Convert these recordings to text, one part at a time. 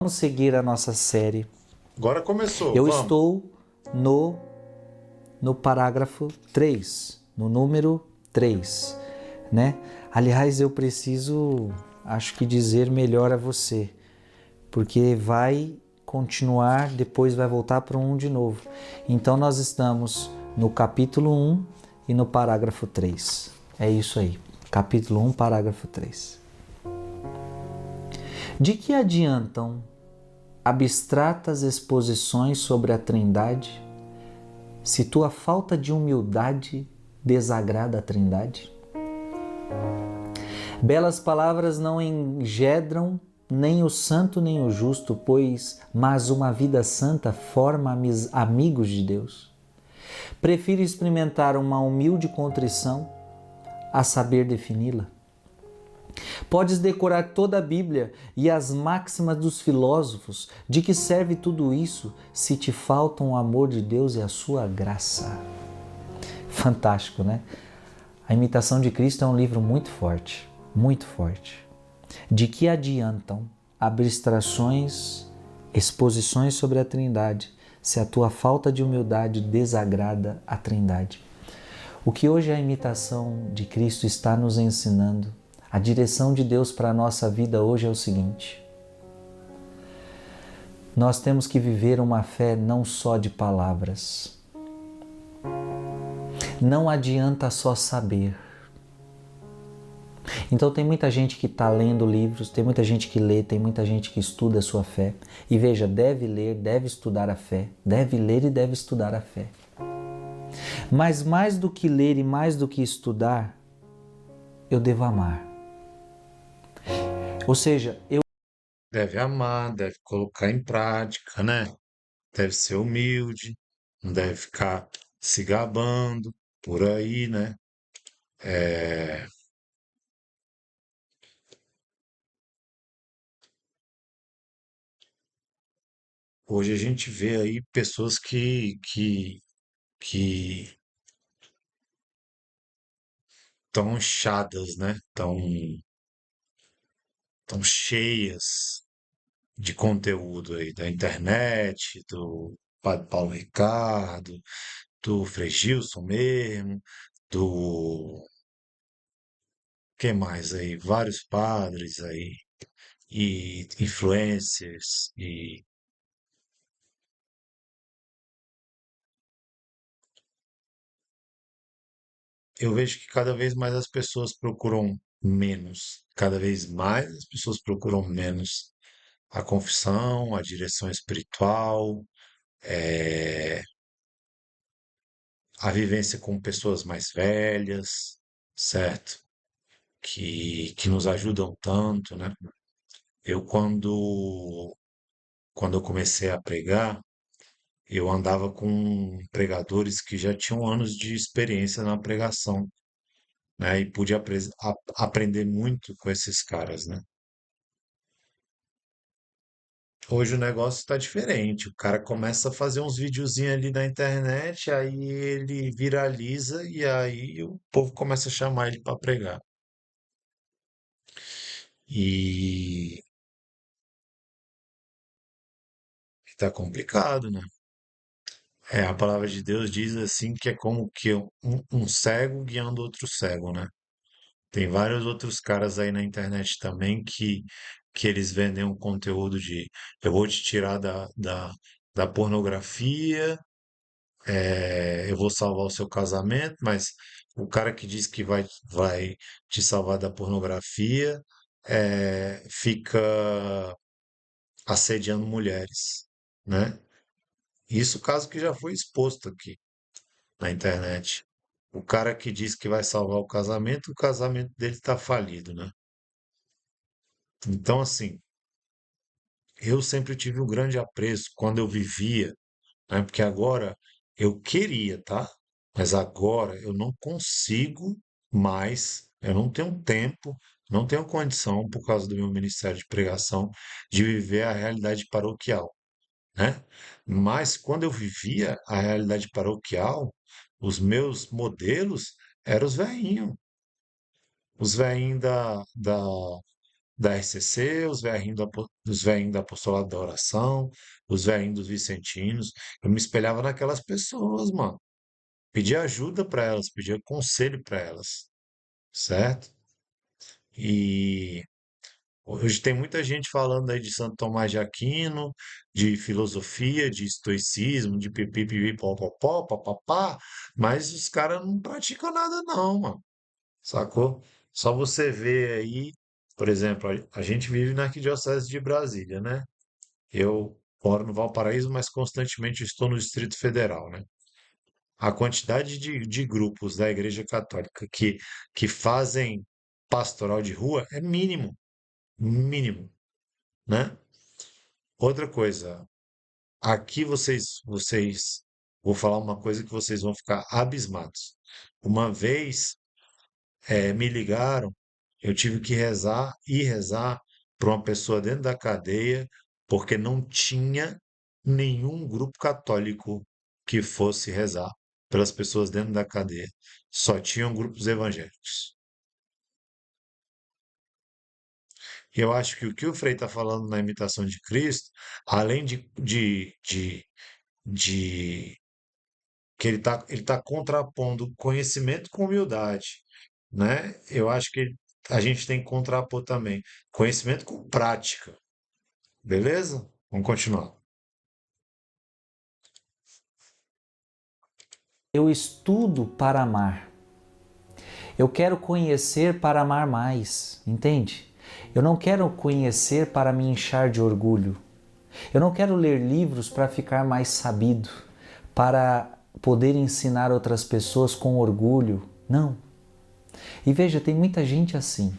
Vamos seguir a nossa série. Agora começou, Eu vamos. estou no parágrafo 3, no número 3, né? Aliás, eu preciso, acho que dizer melhor a você, porque vai continuar, depois vai voltar para um de novo. Então nós estamos no capítulo 1 e no parágrafo 3. É isso aí. Capítulo 1, parágrafo 3. De que adiantam abstratas exposições sobre a Trindade, se tua falta de humildade desagrada a Trindade? Belas palavras não engendram nem o santo nem o justo, mas uma vida santa forma amigos de Deus. Prefiro experimentar uma humilde contrição a saber defini-la. Podes decorar toda a Bíblia e as máximas dos filósofos. De que serve tudo isso se te faltam o amor de Deus e a sua graça? Fantástico, né? A Imitação de Cristo é um livro muito forte, muito forte. De que adiantam abstrações, exposições sobre a Trindade, se a tua falta de humildade desagrada a Trindade? O que hoje a Imitação de Cristo está nos ensinando, a direção de Deus para a nossa vida hoje é o seguinte: nós temos que viver uma fé não só de palavras. Não adianta só saber. Então tem muita gente que está lendo livros, tem muita gente que lê, tem muita gente que estuda a sua fé. E veja, deve ler, deve estudar a fé, deve ler e deve estudar a fé. Mas mais do que ler e mais do que estudar, eu devo amar. Ou seja, eu Deve amar, deve colocar em prática, né? Deve ser humilde, não deve ficar se gabando por aí, né? É, hoje a gente vê aí pessoas que estão inchadas, né? Tão cheias de conteúdo aí da internet, do Padre Paulo Ricardo, do Frei Gilson mesmo, do que mais aí? Vários padres aí e influencers e eu vejo que cada vez mais as pessoas procuram menos, cada vez mais as pessoas procuram menos a confissão, a direção espiritual, eh, a vivência com pessoas mais velhas, certo? Que nos ajudam tanto, né? Eu quando eu comecei a pregar, eu andava com pregadores que já tinham anos de experiência na pregação, né? E pude aprender muito com esses caras, né? Hoje o negócio está diferente. O cara começa a fazer uns videozinhos ali na internet, aí ele viraliza e aí o povo começa a chamar ele para pregar. E tá complicado, né? É, a palavra de Deus diz assim que é como que um cego guiando outro cego, né? Tem vários outros caras aí na internet também que eles vendem um conteúdo de eu vou te tirar da pornografia, eu vou salvar o seu casamento, mas o cara que diz que vai te salvar da pornografia fica assediando mulheres, né? Isso caso que já foi exposto aqui na internet. O cara que diz que vai salvar o casamento dele está falido, né? Então, assim, eu sempre tive um grande apreço quando eu vivia, né? Porque agora eu queria, tá? Mas agora eu não consigo mais, eu não tenho tempo, não tenho condição, por causa do meu ministério de pregação, de viver a realidade paroquial, né? Mas quando eu vivia a realidade paroquial, os meus modelos eram os velhinhos da RCC, os velhinhos do Apostolado da Oração, os velhinhos dos Vicentinos. Eu me espelhava naquelas pessoas, mano. Pedia ajuda para elas, pedia conselho para elas, certo? E hoje tem muita gente falando aí de Santo Tomás de Aquino, de filosofia, de estoicismo, de pipipi, popopó, papapá, mas os caras não praticam nada não, mano. Sacou? Só você vê aí, por exemplo, a gente vive na Arquidiocese de Brasília, né? Eu moro no Valparaíso, mas constantemente estou no Distrito Federal, né? A quantidade de grupos da Igreja Católica que fazem pastoral de rua é mínimo, mínimo, né? Outra coisa, aqui vou falar uma coisa que vocês vão ficar abismados. Uma vez me ligaram, eu tive que rezar para uma pessoa dentro da cadeia, porque não tinha nenhum grupo católico que fosse rezar pelas pessoas dentro da cadeia. Só tinham grupos evangélicos. E eu acho que o que o Frei está falando na imitação de Cristo, além de que ele tá contrapondo conhecimento com humildade, né? Eu acho que a gente tem que contrapor também conhecimento com prática, beleza? Vamos continuar. Eu estudo para amar. Eu quero conhecer para amar mais, entende? Eu não quero conhecer para me inchar de orgulho. Eu não quero ler livros para ficar mais sabido, para poder ensinar outras pessoas com orgulho. Não. E veja, tem muita gente assim.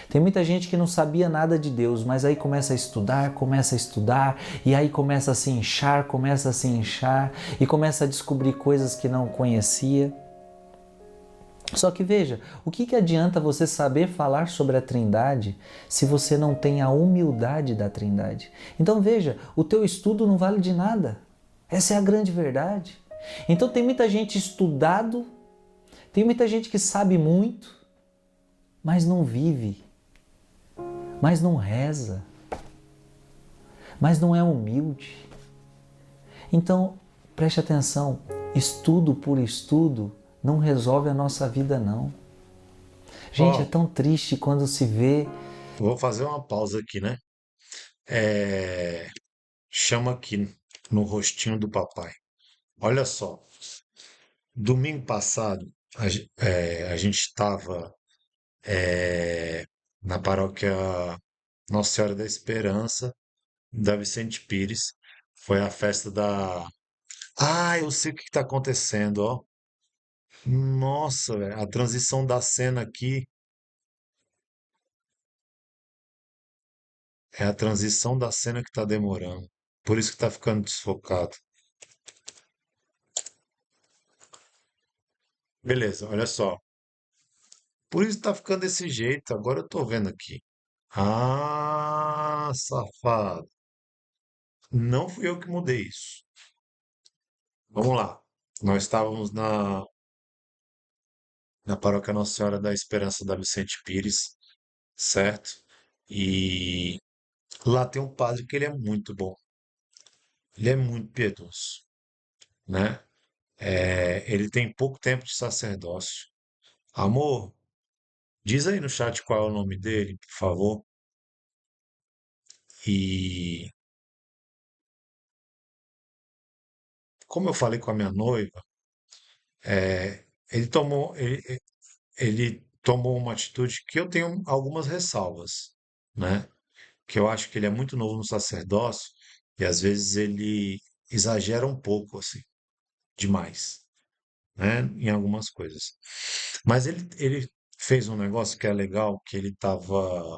Tem muita gente que não sabia nada de Deus, mas aí começa a estudar, e aí começa a se inchar, e começa a descobrir coisas que não conhecia. Só que veja, o que adianta você saber falar sobre a Trindade se você não tem a humildade da Trindade? Então veja, o teu estudo não vale de nada. Essa é a grande verdade. Então tem muita gente estudado, tem muita gente que sabe muito, mas não vive, mas não reza, mas não é humilde. Então preste atenção, estudo por estudo não resolve a nossa vida não. Gente, é Ó, tão triste quando se vê. vou fazer uma pausa aqui, né? É, chama aqui no rostinho do papai. Olha só, domingo passado a gente estava na paróquia Nossa Senhora da Esperança da Vicente Pires. Foi a festa da. Ah, eu sei o que está acontecendo, ó. Nossa, velho, a transição da cena aqui é a transição da cena que está demorando. Por isso que está ficando desfocado. Beleza, olha só. Por isso está ficando desse jeito. Agora eu tô vendo aqui. Ah, safado. Não fui eu que mudei isso. Vamos lá. Nós estávamos na paróquia Nossa Senhora da Esperança da Vicente Pires, certo? E lá tem um padre que ele é muito bom. Ele é muito piedoso, né? Ele tem pouco tempo de sacerdócio. Amor, diz aí no chat qual é o nome dele, por favor. E como eu falei com a minha noiva, ele tomou, ele tomou uma atitude que eu tenho algumas ressalvas, né? Que eu acho que ele é muito novo no sacerdócio e às vezes ele exagera um pouco, assim, demais, né? Em algumas coisas. Mas ele fez um negócio que é legal, que ele estava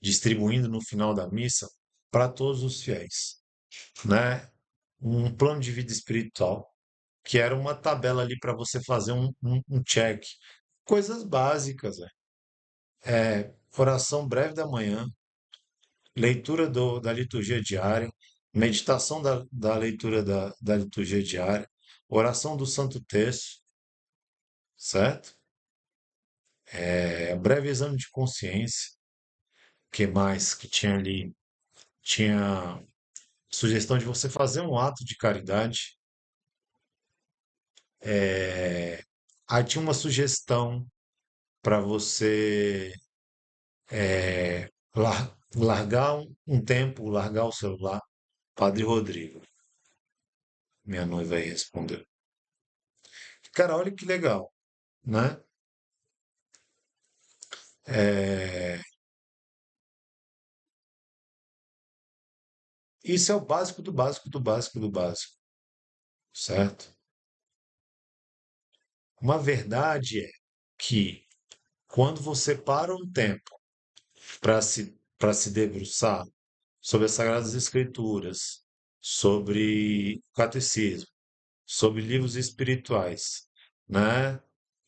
distribuindo no final da missa para todos os fiéis, né? Um plano de vida espiritual, que era uma tabela ali para você fazer um check. Coisas básicas, né? Oração breve da manhã, leitura da liturgia diária, meditação da leitura da liturgia diária, oração do Santo Terço, certo? Breve exame de consciência. Que mais que tinha ali? Tinha sugestão de você fazer um ato de caridade. É, Aí tinha uma sugestão para você largar um tempo, largar o celular. Padre Rodrigo, minha noiva aí respondeu. Cara, olha que legal, né? É, Isso é o básico do básico do básico do básico, certo? Uma verdade é que quando você para um tempo para se debruçar sobre as Sagradas Escrituras, sobre o catecismo, sobre livros espirituais, né?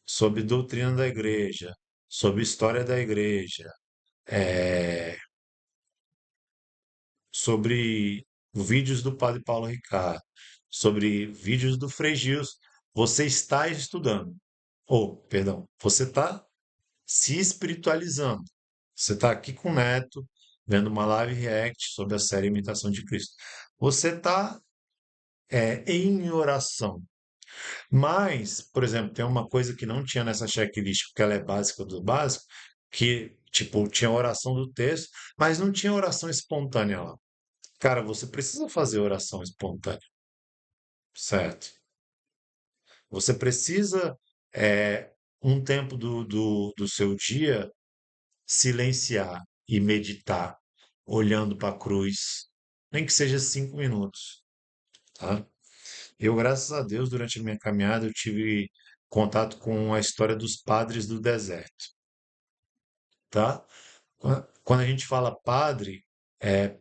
Sobre doutrina da igreja, sobre história da igreja, é, sobre vídeos do Padre Paulo Ricardo, sobre vídeos do Frei Gilson, você está estudando. Ou, perdão, você está se espiritualizando. Você está aqui com o Neto, vendo uma live react sobre a série Imitação de Cristo. Você está em oração. Mas, por exemplo, tem uma coisa que não tinha nessa checklist, porque ela é básica do básico, que, tipo, tinha oração do texto, mas não tinha oração espontânea lá. Cara, você precisa fazer oração espontânea, certo? Você precisa, um tempo do seu dia, silenciar e meditar, olhando para a cruz, nem que seja 5 minutos, tá? Eu, graças a Deus, durante a minha caminhada, eu tive contato com a história dos padres do deserto, tá? Quando a gente fala padre,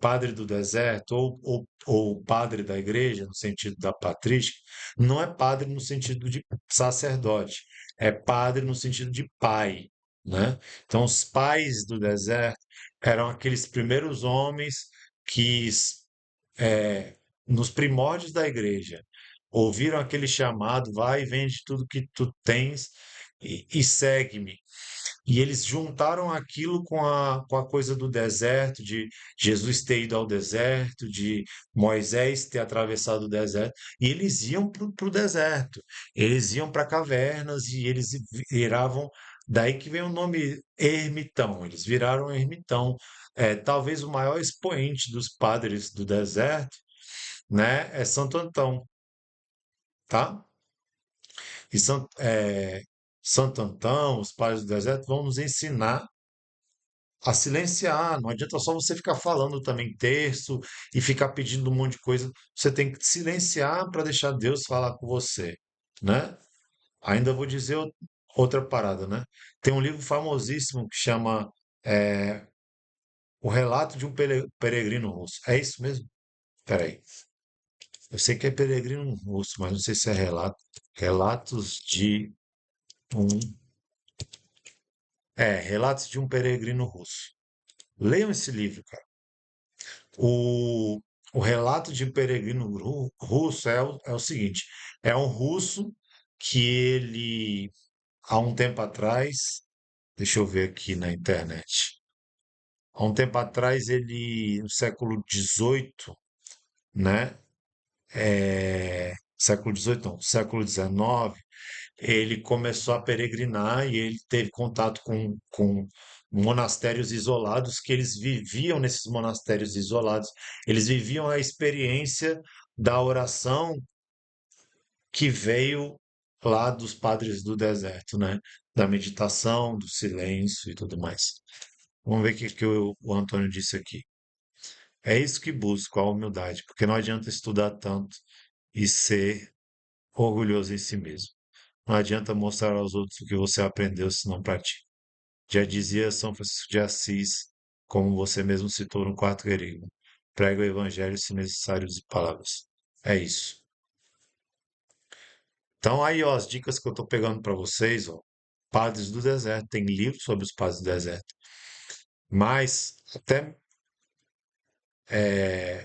padre do deserto ou padre da igreja, no sentido da patrística, não é padre no sentido de sacerdote, é padre no sentido de pai, né? Então, os pais do deserto eram aqueles primeiros homens que, nos primórdios da igreja, ouviram aquele chamado, vai e vende tudo que tu tens e segue-me. E eles juntaram aquilo com a coisa do deserto, de Jesus ter ido ao deserto, de Moisés ter atravessado o deserto, e eles iam para o deserto, eles iam para cavernas e eles viravam. Daí que vem o nome ermitão, eles viraram ermitão. Talvez o maior expoente dos padres do deserto, né, é Santo Antão, tá? E Santo Antão, os padres do deserto, vão nos ensinar a silenciar. Não adianta só você ficar falando também terço e ficar pedindo um monte de coisa. Você tem que silenciar para deixar Deus falar com você, né? Ainda vou dizer outra parada, né? Tem um livro famosíssimo que chama é, O Relato de um Peregrino Russo. É isso mesmo? Peraí. Eu sei que é peregrino russo, mas não sei se é relato. Relatos de um. Relatos de um Peregrino Russo. Leiam esse livro, cara. O, o relato de um peregrino russo é o seguinte: é um russo que ele, há um tempo atrás, deixa eu ver aqui na internet, há um tempo atrás, ele, no século XVIII, né? Século XVIII, não, século XIX, ele começou a peregrinar e ele teve contato com monastérios isolados, que eles viviam nesses monastérios isolados, eles viviam a experiência da oração que veio lá dos padres do deserto, né? Da meditação, do silêncio e tudo mais. Vamos ver o que o Antônio disse aqui. É isso que busco, a humildade, porque não adianta estudar tanto e ser orgulhoso em si mesmo. Não adianta mostrar aos outros o que você aprendeu se não pratica. Já dizia São Francisco de Assis, como você mesmo citou no quarto querido. Prega o evangelho se necessário de palavras. É isso. Então aí, ó, as dicas que eu estou pegando para vocês, ó. Padres do Deserto, tem livro sobre os Padres do Deserto. Mas até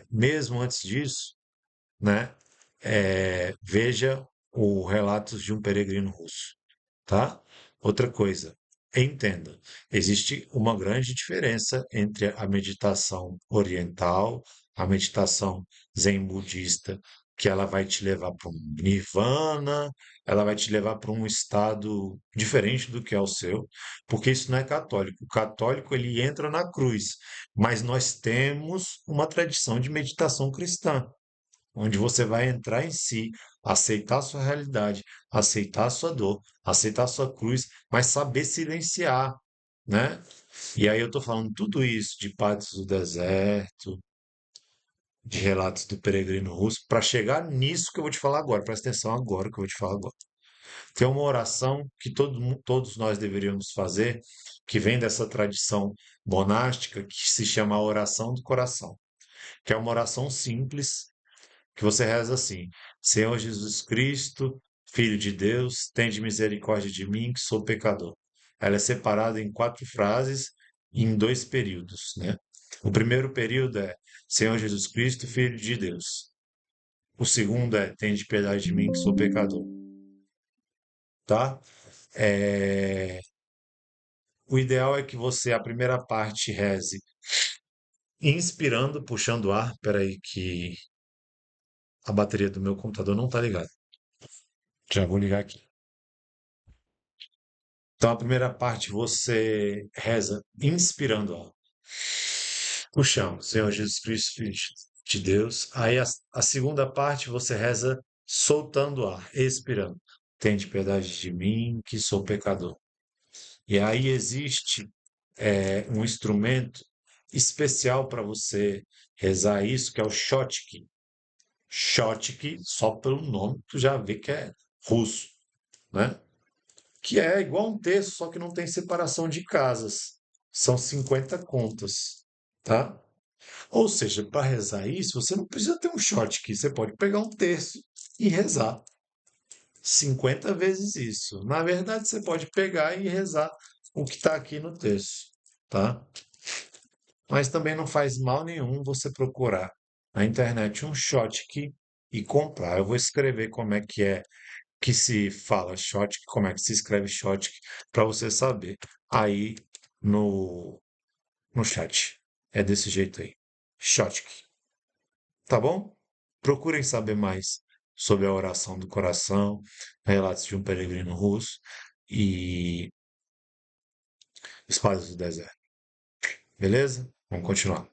mesmo antes disso, né? Veja o Relatos de um Peregrino Russo, tá? Outra coisa. Entenda, existe uma grande diferença entre a meditação oriental, a meditação zen budista, que ela vai te levar para um nirvana, ela vai te levar para um estado diferente do que é o seu, porque isso não é católico. O católico ele entra na cruz, mas nós temos uma tradição de meditação cristã onde você vai entrar em si, aceitar a sua realidade, aceitar a sua dor, aceitar a sua cruz, mas saber silenciar, né? E aí eu estou falando tudo isso de Padres do Deserto, de Relatos do Peregrino Russo, para chegar nisso que eu vou te falar agora. Presta atenção agora que eu vou te falar agora. Tem uma oração que todos nós deveríamos fazer, que vem dessa tradição monástica, que se chama a oração do coração, que é uma oração simples, que você reza assim: Senhor Jesus Cristo, Filho de Deus, tende misericórdia de mim, que sou pecador. Ela é separada em 4 frases e em 2 períodos, né? O primeiro período é Senhor Jesus Cristo, Filho de Deus. O segundo é tende piedade de mim, que sou pecador, tá? É, O ideal é que você, a primeira parte, reze inspirando, puxando ar. Peraí, que a bateria do meu computador não tá ligada. Já vou ligar aqui. Então, a primeira parte você reza inspirando, ó, puxando, Senhor Jesus Cristo, Filho de Deus. Aí a segunda parte você reza soltando o ar, expirando. Tende piedade de mim, que sou pecador. E aí existe um instrumento especial para você rezar isso, que é o Shotki. Shotki, só pelo nome, tu já vê que é russo, né? Que é igual um terço, só que não tem separação de casas. São 50 contas, tá? Ou seja, para rezar isso, você não precisa ter um short aqui, você pode pegar um terço e rezar 50 vezes isso. Na verdade, você pode pegar e rezar o que está aqui no terço, tá? Mas também não faz mal nenhum você procurar na internet um Schottky e comprar. Eu vou escrever como é que se fala Schottky, como é que se escreve Schottky, para você saber aí no, no chat. É desse jeito aí. Schottky. Tá bom? Procurem saber mais sobre a oração do coração, relatos de um peregrino russo e espadas do deserto. Beleza? Vamos continuar.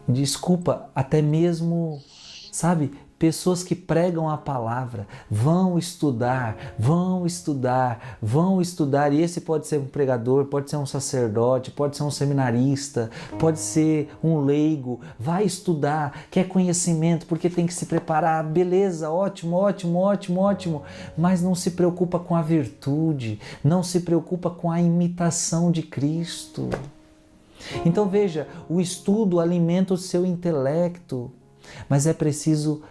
Desculpa, até mesmo, sabe, pessoas que pregam a palavra, vão estudar, vão estudar, vão estudar, e esse pode ser um pregador, pode ser um sacerdote, pode ser um seminarista, pode ser um leigo, vai estudar, quer conhecimento, porque tem que se preparar, beleza, ótimo, ótimo, ótimo, ótimo, mas não se preocupa com a virtude, não se preocupa com a imitação de Cristo. Então veja, o estudo alimenta o seu intelecto, mas é preciso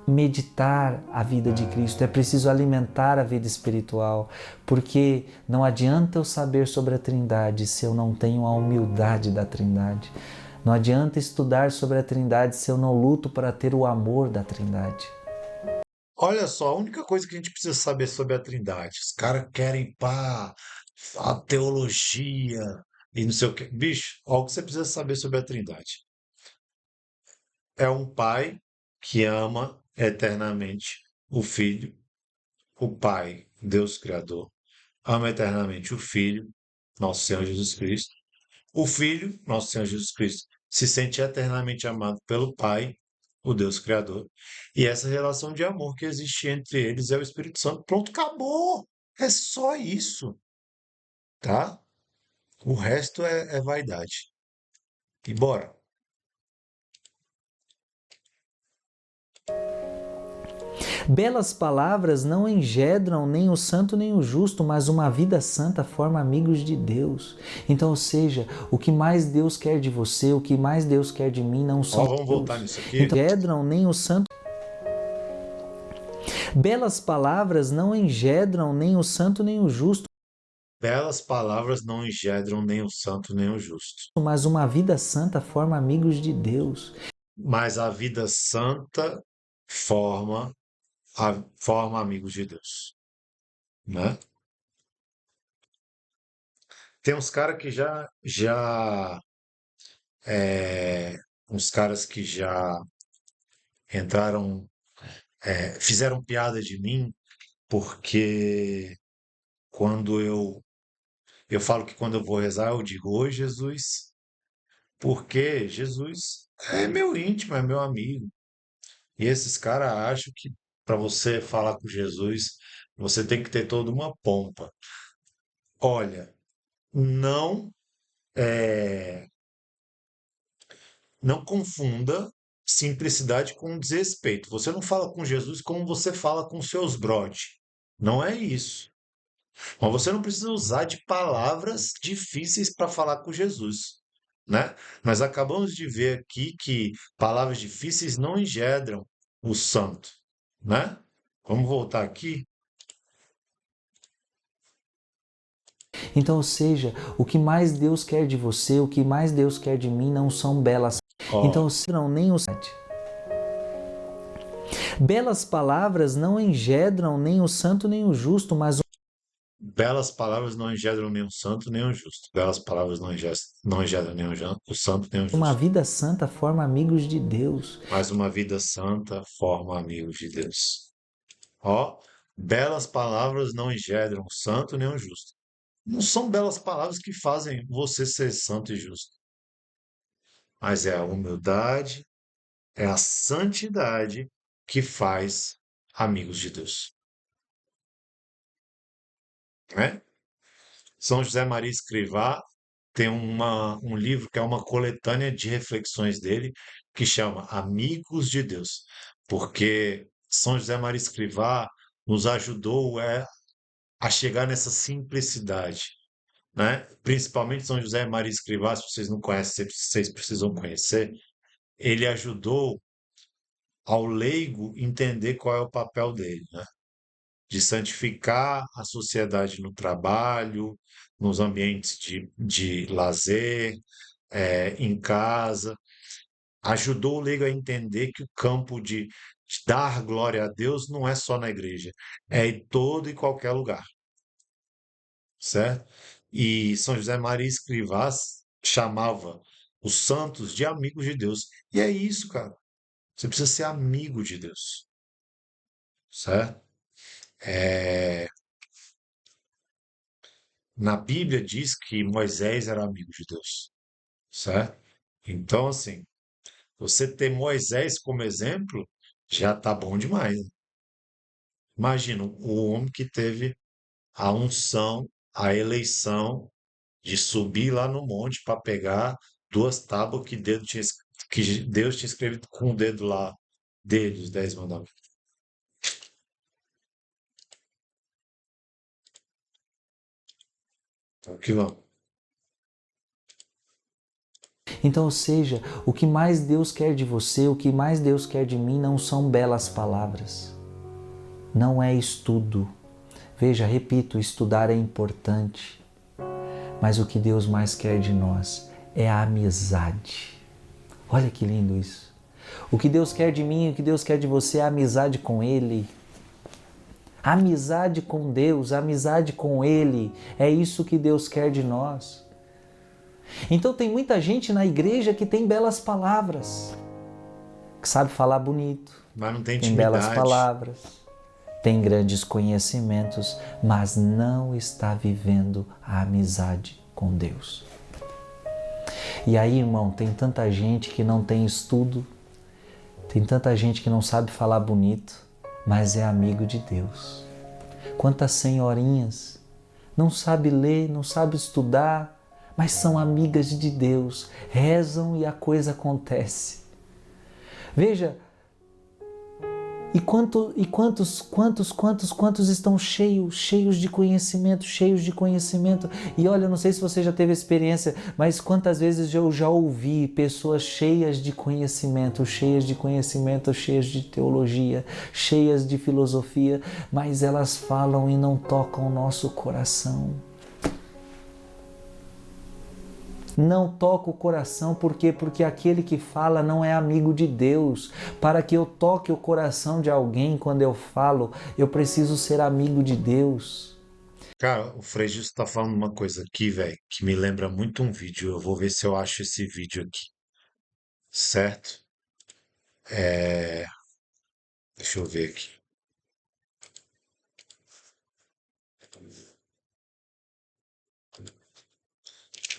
meditar a vida de Cristo, é preciso alimentar a vida espiritual, porque não adianta eu saber sobre a Trindade se eu não tenho a humildade da Trindade. Não adianta estudar sobre a Trindade se eu não luto para ter o amor da Trindade. Olha só, a única coisa que a gente precisa saber sobre a Trindade. Os caras querem pá, a teologia e não sei o quê. Bicho, olha o que você precisa saber sobre a Trindade. É um pai que ama eternamente o filho, o pai, Deus Criador, ama eternamente o filho, nosso Senhor Jesus Cristo. O filho, nosso Senhor Jesus Cristo, se sente eternamente amado pelo pai, o Deus Criador. E essa relação de amor que existe entre eles é o Espírito Santo. Pronto, acabou. É só isso, tá? O resto é vaidade. E bora. Belas palavras não engendram nem o santo nem o justo, mas uma vida santa forma amigos de Deus. Então, ou seja, o que mais Deus quer de você, o que mais Deus quer de mim não Ó, são vamos voltar Deus. nisso aqui. Então, engendram nem o santo. Belas palavras não engendram nem o santo nem o justo, Belas palavras não engendram nem o santo nem o justo. mas uma vida santa forma amigos de Deus. Mas a vida santa forma forma amigos de Deus, né? Tem uns caras que uns caras que já entraram, fizeram piada de mim porque quando eu falo que quando eu vou rezar eu digo, oi Jesus, porque Jesus é meu íntimo, é meu amigo. E esses caras acham que para você falar com Jesus, você tem que ter toda uma pompa. Olha, não é, não confunda simplicidade com desrespeito. Você não fala com Jesus como você fala com seus brode. Não é isso. Mas você não precisa usar de palavras difíceis para falar com Jesus, né? Nós acabamos de ver aqui que palavras difíceis não engendram o santo, né? Vamos voltar aqui. Então, ou seja, o que mais Deus quer de você, o que mais Deus quer de mim não são belas. Então, Ó, não nem o belas palavras não engendram nem o santo nem o justo, mas belas palavras não engendram nem o santo nem o justo. Belas palavras não engendram nem o santo nem o uma justo. vida santa forma amigos de Deus. Mas uma vida santa forma amigos de Deus. Ó, belas palavras não engendram o santo nem o justo. Não são belas palavras que fazem você ser santo e justo, mas é a humildade, é a santidade que faz amigos de Deus, né? São José Maria Escrivá tem um livro que é uma coletânea de reflexões dele que chama Amigos de Deus, porque São José Maria Escrivá nos ajudou a chegar nessa simplicidade, né? Principalmente São José Maria Escrivá, se vocês não conhecem, vocês precisam conhecer. Ele ajudou ao leigo entender qual é o papel dele, né? De santificar a sociedade no trabalho, nos ambientes de lazer, em casa. Ajudou o leigo a entender que o campo de dar glória a Deus não é só na igreja, é em todo e qualquer lugar, certo? E São José Maria Escrivá chamava os santos de amigos de Deus. E é isso, cara. Você precisa ser amigo de Deus, certo? É, na Bíblia diz que Moisés era amigo de Deus, certo? Então, assim, você ter Moisés como exemplo já tá bom demais, né? Imagina o homem que teve a unção, a eleição de subir lá no monte para pegar duas tábuas que Deus tinha escrito com o dedo lá dele, os 10 mandamentos. Então, que vamos. então, ou seja, o que mais Deus quer de você, o que mais Deus quer de mim não são belas palavras. Não é estudo. Veja, repito, estudar é importante, mas o que Deus mais quer de nós é a amizade. Olha que lindo isso. O que Deus quer de mim, o que Deus quer de você é a amizade com Ele. Amizade com Deus, amizade com Ele. É isso que Deus quer de nós. Então tem muita gente na igreja que tem belas palavras, que sabe falar bonito, Mas não tem tem belas intimidade. palavras, tem grandes conhecimentos, mas não está vivendo a amizade com Deus. E aí, irmão, tem tanta gente que não tem estudo, tem tanta gente que não sabe falar bonito, mas é amigo de Deus. Quantas senhorinhas não sabe ler, não sabe estudar, mas são amigas de Deus, rezam e a coisa acontece. Veja, e quantos estão cheios de conhecimento, cheios de conhecimento. E olha, eu não sei se você já teve experiência, mas quantas vezes eu já ouvi pessoas cheias de conhecimento, cheias de teologia, cheias de filosofia, mas elas falam e não tocam o nosso coração. Não toca o coração, por quê? Porque aquele que fala não é amigo de Deus. Para que eu toque o coração de alguém quando eu falo, eu preciso ser amigo de Deus. Cara, o Frei Justo tá falando uma coisa aqui, velho, que me lembra muito um vídeo. Eu vou ver se eu acho esse vídeo aqui, certo? É, deixa eu ver aqui.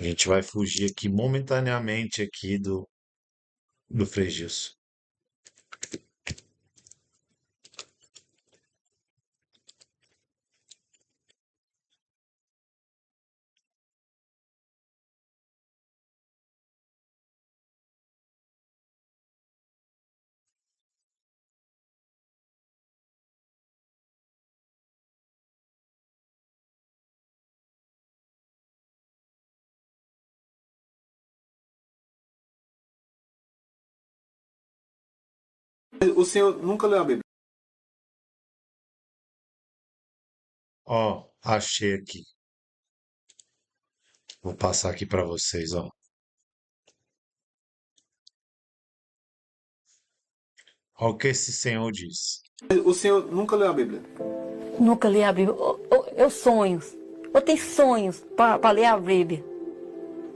A gente vai fugir aqui momentaneamente aqui do Frei Gilson. O senhor nunca leu a Bíblia? Ó, achei aqui. Vou passar aqui para vocês, ó. Olha o que esse senhor diz. O senhor nunca leu a Bíblia? Nunca li a Bíblia. Eu sonho. Eu tenho sonhos para ler a Bíblia.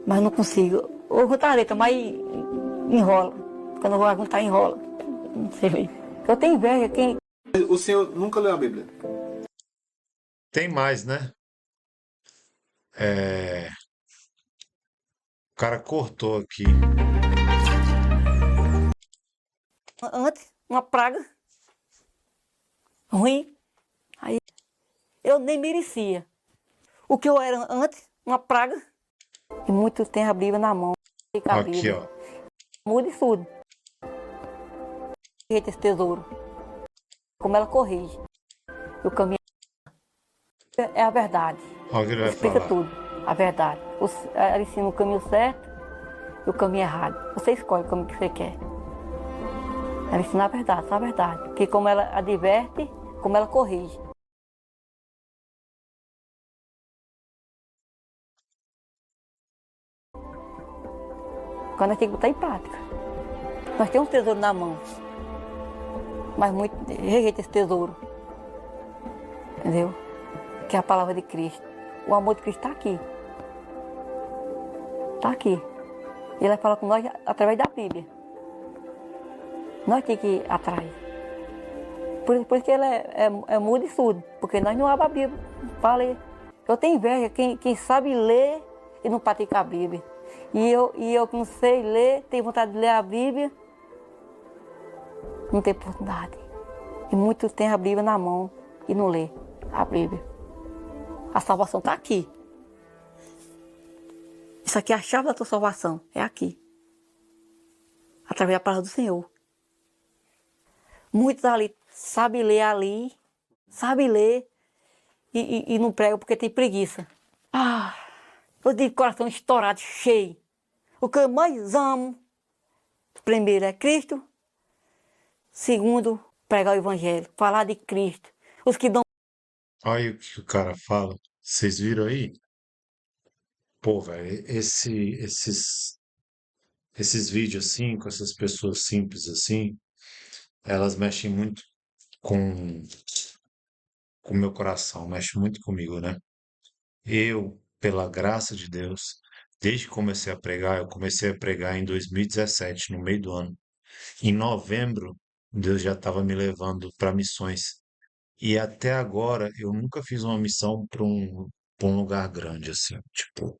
Mas não consigo. Eu vou contar a letra, mas enrola. Quando eu vou contar, enrola. Não sei. Eu tenho inveja. O senhor nunca leu a Bíblia? Tem mais, né? É, o cara cortou aqui. Antes, uma praga ruim. Aí eu nem merecia. O que eu era antes, uma praga. E muito tem a Bíblia na mão. Fica a Aqui, Bíblia. ó. Muda isso tudo. Esse tesouro. Como ela corrige. O caminho é a verdade. Olha o que ele vai Explica falar. tudo, a verdade. Ela ensina o caminho certo e o caminho errado. Você escolhe o caminho que você quer. Ela ensina a verdade, só a verdade. Porque como ela adverte, como ela corrige. Quando nós temos que botar em prática. Nós temos um tesouro na mão. Mas muito rejeita esse tesouro. Entendeu? Que é a palavra de Cristo. O amor de Cristo está aqui. Está aqui. Ele vai falar com nós através da Bíblia. Nós temos que ir atrás. Por isso que ele é mudo e surdo. Porque nós não abrimos a Bíblia para ler. Eu tenho inveja. Quem sabe ler e não pratica a Bíblia. E eu que não sei ler, tenho vontade de ler a Bíblia, não tem oportunidade. E muitos têm a Bíblia na mão e não lê a Bíblia. A salvação está aqui. Isso aqui é a chave da tua salvação. É aqui. Através da palavra do Senhor. Muitos ali sabem ler ali, sabem ler e não pregam porque tem preguiça. Ah, eu digo coração estourado, cheio. O que eu mais amo, primeiro é Cristo. Segundo, pregar o Evangelho, falar de Cristo. Os que dão. Olha o que o cara fala. Vocês viram aí? Pô, velho, esses vídeos assim, com essas pessoas simples assim, elas mexem muito com com o meu coração, mexe muito comigo, né? Eu, pela graça de Deus, desde que comecei a pregar, eu comecei a pregar em 2017, no meio do ano. Em novembro, Deus já estava me levando para missões. E até agora eu nunca fiz uma missão pra um lugar grande assim, tipo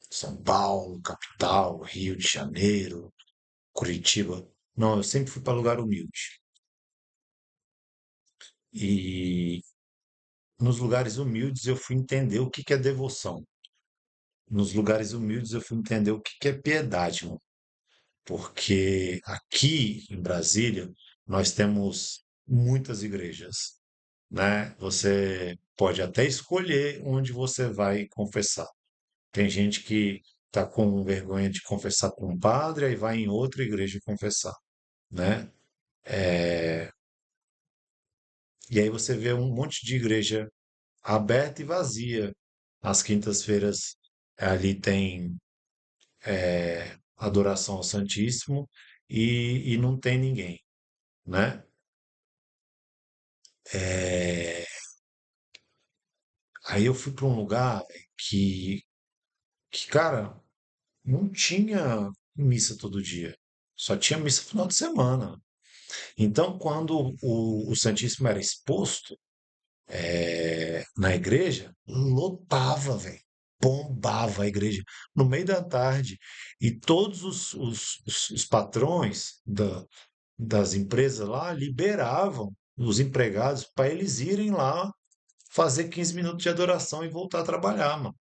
São Paulo, capital, Rio de Janeiro, Curitiba. Não, eu sempre fui para lugar humilde. E nos lugares humildes eu fui entender o que que é devoção. Nos lugares humildes eu fui entender o que que é piedade, mano. Porque aqui em Brasília nós temos muitas igrejas, né? Você pode até escolher onde você vai confessar. Tem gente que tá com vergonha de confessar com um padre, aí vai em outra igreja confessar, né? E aí você vê um monte de igreja aberta e vazia. Às quintas-feiras ali tem adoração ao Santíssimo e não tem ninguém, né? É, aí eu fui para um lugar que, cara, não tinha missa todo dia. Só tinha missa no final de semana. Então, quando o Santíssimo era exposto na igreja, lotava, velho. Bombava a igreja no meio da tarde. E todos os patrões das empresas lá liberavam os empregados para eles irem lá fazer 15 minutos de adoração e voltar a trabalhar, mano.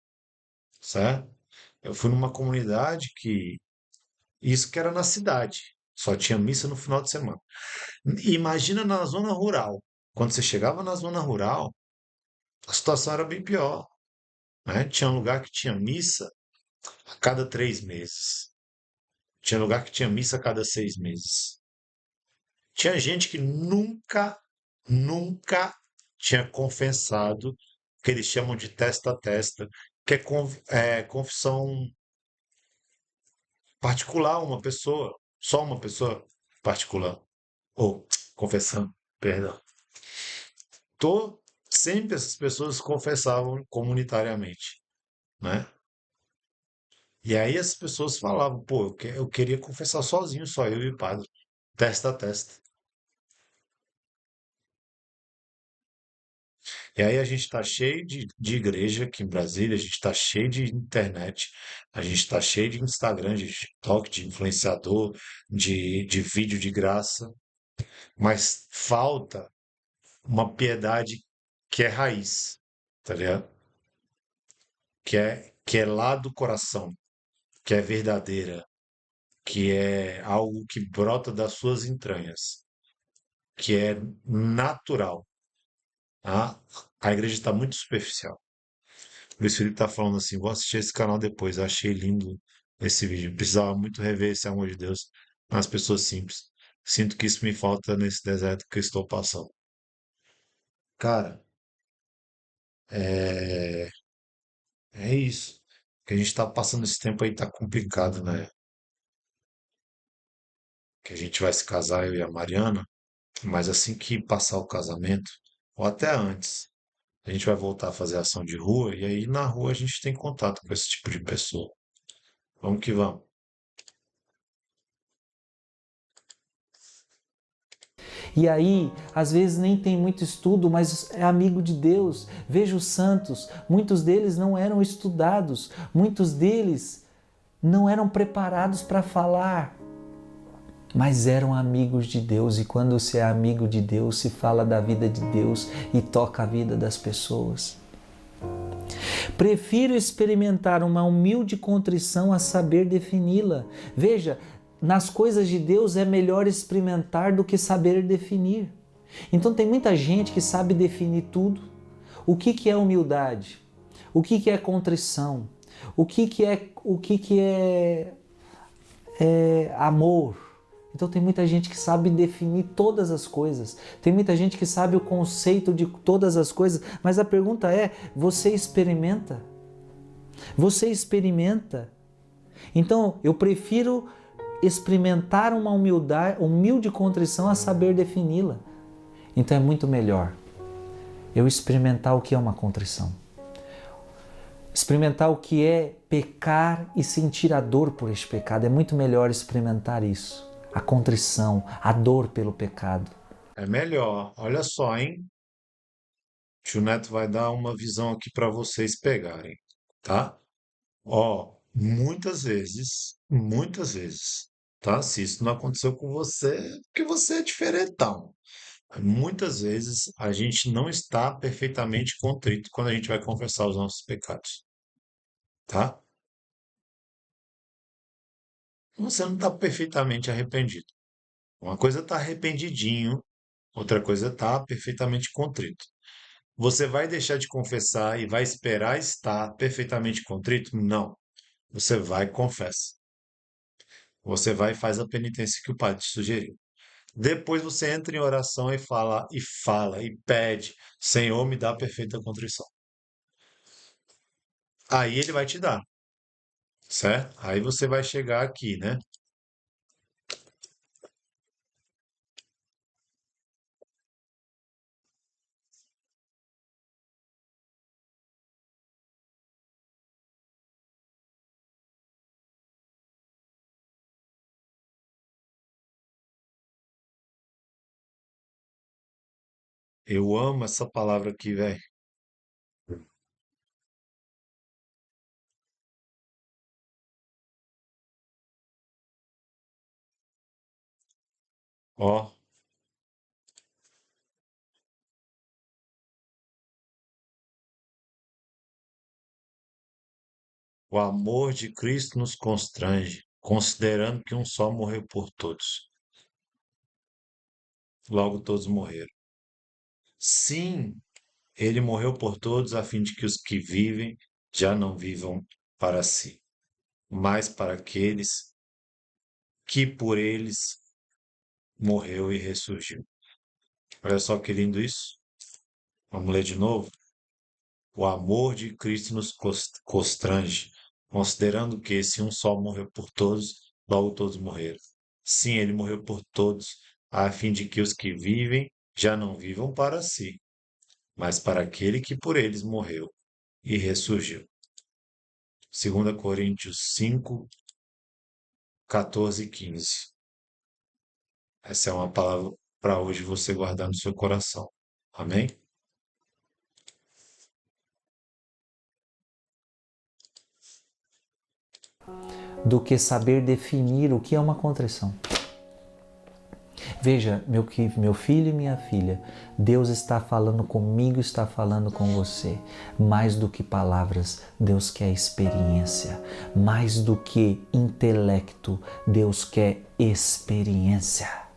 Certo? Eu fui numa comunidade isso que era na cidade. Só tinha missa no final de semana. Imagina na zona rural. Quando você chegava na zona rural, a situação era bem pior, né? Tinha lugar que tinha missa a cada 3 meses. Tinha lugar que tinha missa a cada 6 meses. Tinha gente que nunca tinha confessado, que eles chamam de testa a testa, que é confissão particular, uma pessoa, só uma pessoa particular. Ou confessando, perdão. Tô, sempre essas pessoas confessavam comunitariamente, né? E aí as pessoas falavam, pô, eu queria confessar sozinho, só eu e o padre, testa a testa. E aí a gente está cheio de igreja aqui em Brasília, a gente está cheio de internet, a gente está cheio de Instagram, de TikTok, de influenciador, de vídeo de graça, mas falta uma piedade que é raiz, tá ligado? Que é lá do coração, que é verdadeira, que é algo que brota das suas entranhas, que é natural, tá? A igreja está muito superficial. O Luiz Felipe tá falando assim, vou assistir esse canal depois, eu achei lindo esse vídeo. Precisava muito rever esse amor de Deus nas pessoas simples. Sinto que isso me falta nesse deserto que eu estou passando. Cara, é, é isso. Que a gente tá passando esse tempo aí tá complicado, né? Que a gente vai se casar, eu e a Mariana, mas assim que passar o casamento, ou até antes, a gente vai voltar a fazer ação de rua, e aí na rua a gente tem contato com esse tipo de pessoa. Vamos que vamos. E aí, às vezes nem tem muito estudo, mas é amigo de Deus. Veja os santos, muitos deles não eram estudados, muitos deles não eram preparados para falar, mas eram amigos de Deus. E quando se é amigo de Deus, se fala da vida de Deus e toca a vida das pessoas. Prefiro experimentar uma humilde contrição a saber defini-la. Veja, nas coisas de Deus é melhor experimentar do que saber definir. Então tem muita gente que sabe definir tudo. O que é humildade? O que é contrição? O que é amor? Então tem muita gente que sabe definir todas as coisas. Tem muita gente que sabe o conceito de todas as coisas. Mas a pergunta é, você experimenta? Você experimenta? Então eu prefiro experimentar uma humilde contrição a saber defini-la. Então é muito melhor eu experimentar o que é uma contrição. Experimentar o que é pecar e sentir a dor por este pecado. É muito melhor experimentar isso. A contrição, a dor pelo pecado. É melhor. Olha só, hein? Tio Neto vai dar uma visão aqui para vocês pegarem, tá? Ó, muitas vezes, tá? Se isso não aconteceu com você, porque você é diferentão. Muitas vezes a gente não está perfeitamente contrito quando a gente vai confessar os nossos pecados, tá? Você não está perfeitamente arrependido. Uma coisa é estar arrependidinho, outra coisa é estar perfeitamente contrito. Você vai deixar de confessar e vai esperar estar perfeitamente contrito? Não. Você vai e confessa. Você vai e faz a penitência que o padre te sugeriu. Depois você entra em oração e pede, Senhor, me dá a perfeita contrição. Aí ele vai te dar. certo? Aí você vai chegar aqui, né? Eu amo essa palavra aqui, velho. Ó, o amor de Cristo nos constrange, considerando que um só morreu por todos. Logo todos morreram. Sim, ele morreu por todos a fim de que os que vivem já não vivam para si, mas para aqueles que por eles morreu e ressurgiu. Olha só que lindo isso. Vamos ler de novo? O amor de Cristo nos constrange, considerando que se um só morreu por todos, logo todos morreram. Sim, ele morreu por todos, a fim de que os que vivem já não vivam para si, mas para aquele que por eles morreu e ressurgiu. 2 Coríntios 5, 14 e 15. Essa é uma palavra para hoje você guardar no seu coração. Amém? Do que saber definir o que é uma contrição. Veja, meu filho e minha filha, Deus está falando comigo, está falando com você. Mais do que palavras, Deus quer experiência. Mais do que intelecto, Deus quer experiência.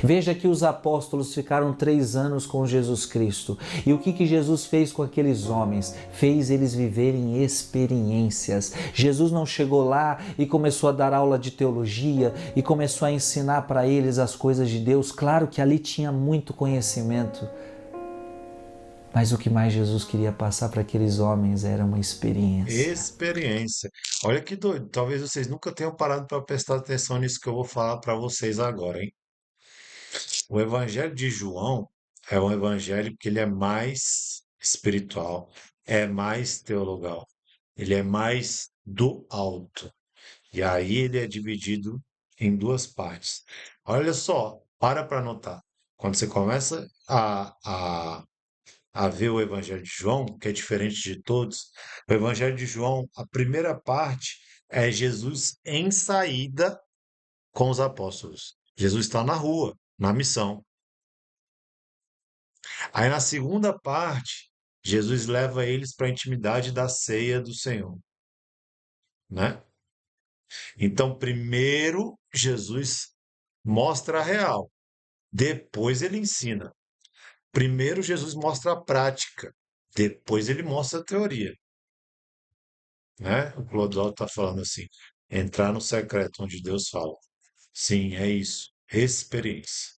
Veja que os apóstolos ficaram 3 anos com Jesus Cristo. E o que Jesus fez com aqueles homens? Fez eles viverem experiências. Jesus não chegou lá e começou a dar aula de teologia e começou a ensinar para eles as coisas de Deus. Claro que ali tinha muito conhecimento. Mas o que mais Jesus queria passar para aqueles homens era uma experiência. Experiência. Olha que doido. Talvez vocês nunca tenham parado para prestar atenção nisso que eu vou falar para vocês agora, hein? O Evangelho de João é um evangelho que ele é mais espiritual, é mais teologal, ele é mais do alto. E aí ele é dividido em 2 partes. Olha só, para anotar. Quando você começa a ver o Evangelho de João, que é diferente de todos, o Evangelho de João, a primeira parte é Jesus em saída com os apóstolos. Jesus está na rua, na missão. Aí na segunda parte, Jesus leva eles para a intimidade da ceia do Senhor, né? Então, primeiro Jesus mostra a real, depois ele ensina. Primeiro Jesus mostra a prática, depois ele mostra a teoria, né? O Clodoaldo está falando assim, entrar no secreto onde Deus fala. Sim, é isso, experiência.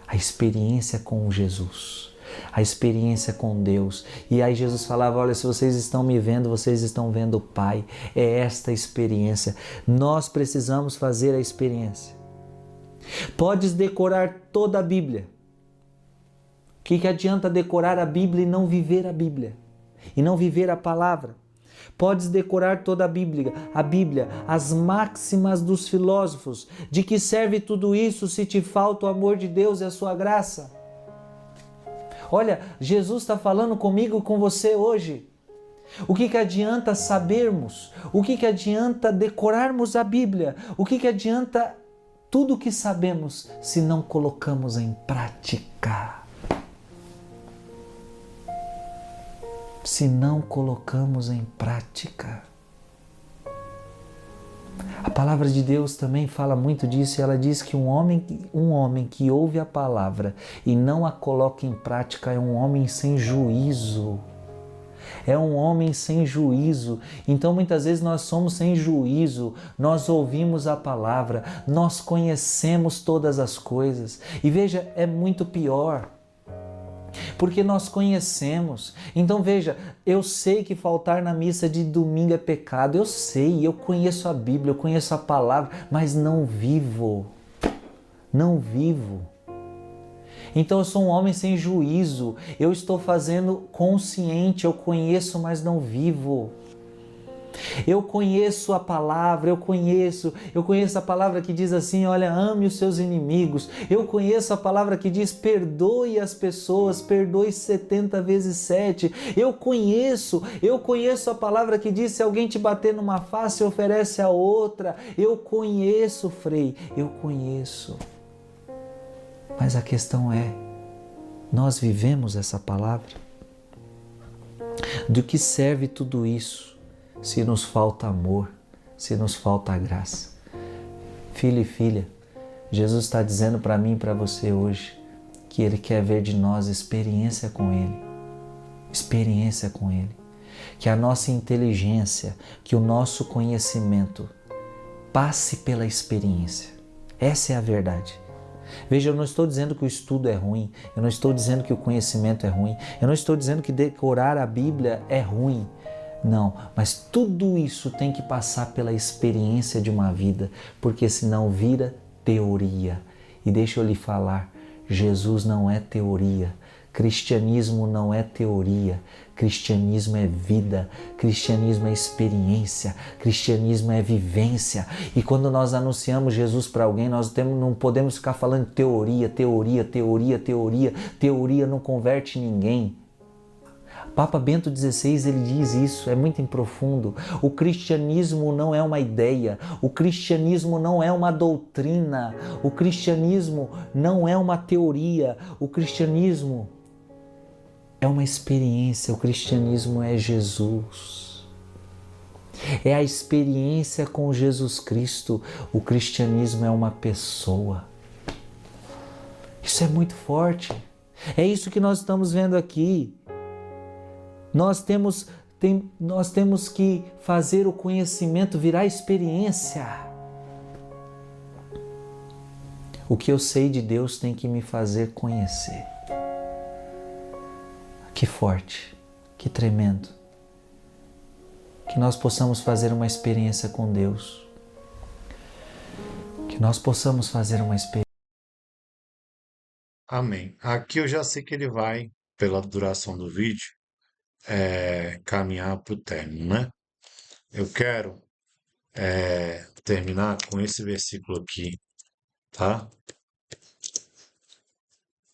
A experiência com Jesus, a experiência com Deus. E aí Jesus falava, olha, se vocês estão me vendo, vocês estão vendo o Pai. É esta experiência. Nós precisamos fazer a experiência. Podes decorar toda a Bíblia. O que adianta decorar a Bíblia e não viver a Bíblia? E não viver a palavra? Podes decorar toda a Bíblia, as máximas dos filósofos. De que serve tudo isso se te falta o amor de Deus e a sua graça? Olha, Jesus está falando comigo e com você hoje. O que adianta sabermos? O que adianta decorarmos a Bíblia? O que adianta tudo o que sabemos se não colocamos em prática? Se não colocamos em prática. A palavra de Deus também fala muito disso e ela diz que um homem que ouve a palavra e não a coloca em prática é um homem sem juízo. É um homem sem juízo. Então muitas vezes nós somos sem juízo, nós ouvimos a palavra, nós conhecemos todas as coisas. E veja, é muito pior. Porque nós conhecemos. Então veja, eu sei que faltar na missa de domingo é pecado, eu sei, eu conheço a Bíblia, eu conheço a palavra, mas não vivo. Não vivo. Então eu sou um homem sem juízo, eu estou fazendo consciente, eu conheço, mas não vivo. Eu conheço a palavra, eu conheço a palavra que diz assim, olha, ame os seus inimigos. Eu conheço a palavra que diz, perdoe as pessoas, perdoe 70 vezes 7. Eu conheço a palavra que diz, se alguém te bater numa face, oferece a outra. Eu conheço, Frei, eu conheço. Mas a questão é, nós vivemos essa palavra? Do que serve tudo isso se nos falta amor, se nos falta graça? Filho e filha, Jesus está dizendo para mim e para você hoje que Ele quer ver de nós experiência com Ele. Experiência com Ele. Que a nossa inteligência, que o nosso conhecimento passe pela experiência. Essa é a verdade. Veja, eu não estou dizendo que o estudo é ruim, eu não estou dizendo que o conhecimento é ruim, eu não estou dizendo que decorar a Bíblia é ruim. Não, mas tudo isso tem que passar pela experiência de uma vida, porque senão vira teoria. E deixa eu lhe falar, Jesus não é teoria, cristianismo não é teoria, cristianismo é vida, cristianismo é experiência, cristianismo é vivência. E quando nós anunciamos Jesus para alguém, nós não podemos ficar falando teoria, teoria, teoria, teoria. Teoria não converte ninguém. Papa Bento XVI, ele diz isso, é muito profundo. O cristianismo não é uma ideia, o cristianismo não é uma doutrina, o cristianismo não é uma teoria, o cristianismo é uma experiência, o cristianismo é Jesus. É a experiência com Jesus Cristo, o cristianismo é uma pessoa. Isso é muito forte. É isso que nós estamos vendo aqui. Nós temos que fazer o conhecimento virar experiência. O que eu sei de Deus tem que me fazer conhecer. Que forte, que tremendo. Que nós possamos fazer uma experiência com Deus. Que nós possamos fazer uma experiência. Amém. Aqui eu já sei que ele vai, pela duração do vídeo, caminhar para o término, né? Eu quero terminar com esse versículo aqui, tá?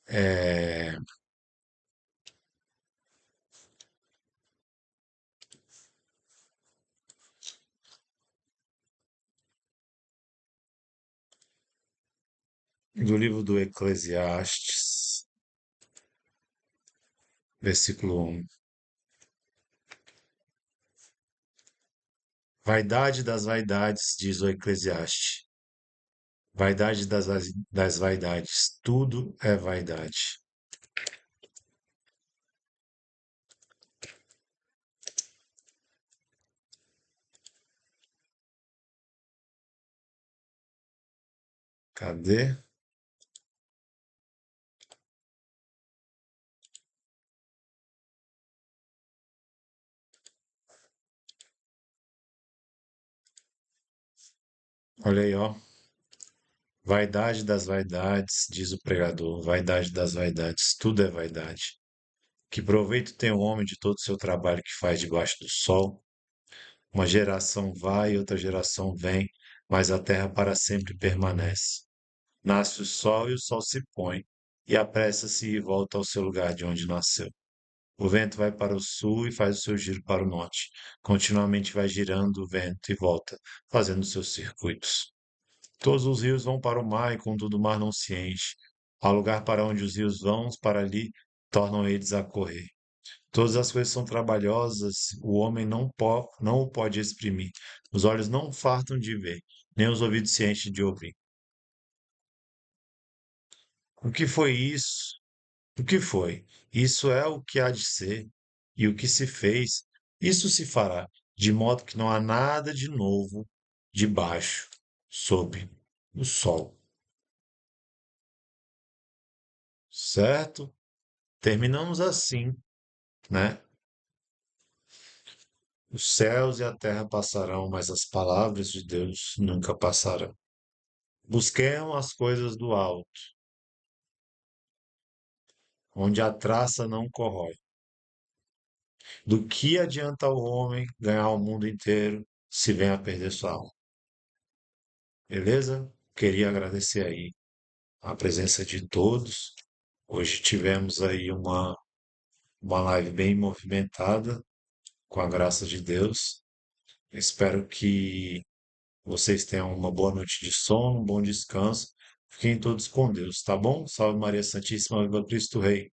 É, do livro do Eclesiastes, versículo 1. Vaidade das vaidades, diz o Eclesiastes. Vaidade das vaidades, tudo é vaidade. Cadê? Olha aí, ó. Vaidade das vaidades, diz o pregador. Vaidade das vaidades, tudo é vaidade. Que proveito tem o homem de todo o seu trabalho que faz debaixo do sol? Uma geração vai e outra geração vem, mas a terra para sempre permanece. Nasce o sol e o sol se põe, e apressa-se e volta ao seu lugar de onde nasceu. O vento vai para o sul e faz o seu giro para o norte. Continuamente vai girando o vento e volta, fazendo seus circuitos. Todos os rios vão para o mar, e contudo o mar não se enche. Ao lugar para onde os rios vão, para ali tornam eles a correr. Todas as coisas são trabalhosas, o homem não o pode exprimir. Os olhos não fartam de ver, nem os ouvidos se enchem de ouvir. O que foi isso? O que foi? Isso é o que há de ser, e o que se fez, isso se fará, de modo que não há nada de novo debaixo, sob o sol. Certo? terminamos assim, né? Os céus e a terra passarão, mas as palavras de Deus nunca passarão. Busquemos as coisas do alto, onde a traça não corrói. Do que adianta o homem ganhar o mundo inteiro se vem a perder sua alma? Beleza? Queria agradecer aí a presença de todos. Hoje tivemos aí uma live bem movimentada, com a graça de Deus. Espero que vocês tenham uma boa noite de sono, um bom descanso. Fiquem todos com Deus, tá bom? Salve Maria Santíssima, viva Cristo Rei.